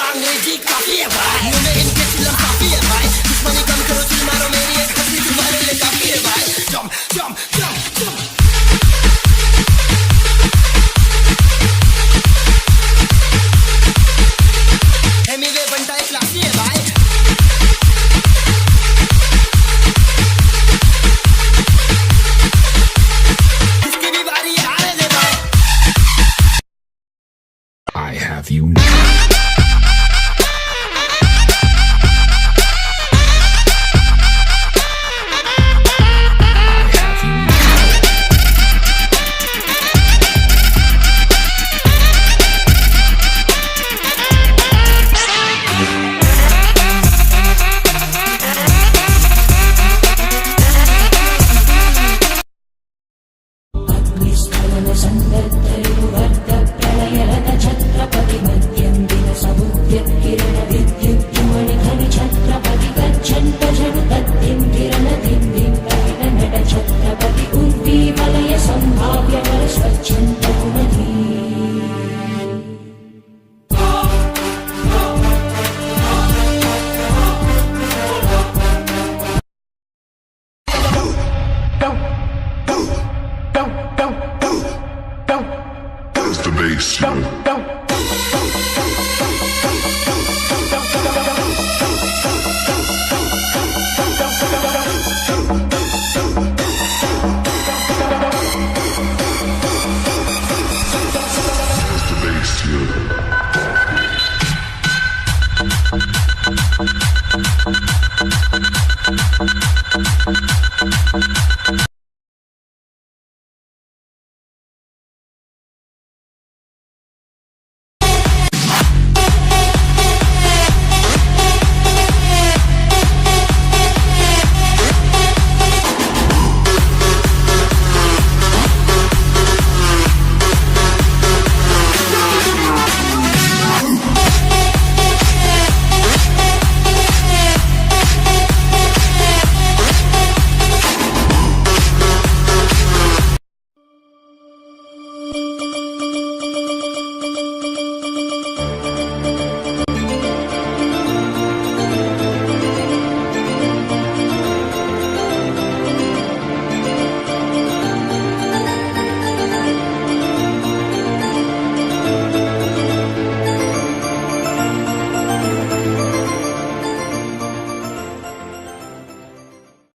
अंग्रेजी काफी है भाई, मुंह में इनके चिल्लम काफी है भाई, दुश्मनी कम करो चिल मारो मेरी एक हंसी तुम्हारे लिए काफी है भाई, जम जम जम जम एमीवे बनता है क्लासी है भाई, इसकी भी बारी आ रहे दे भाई। I have you now. The bass, you know. That's the bass, you know.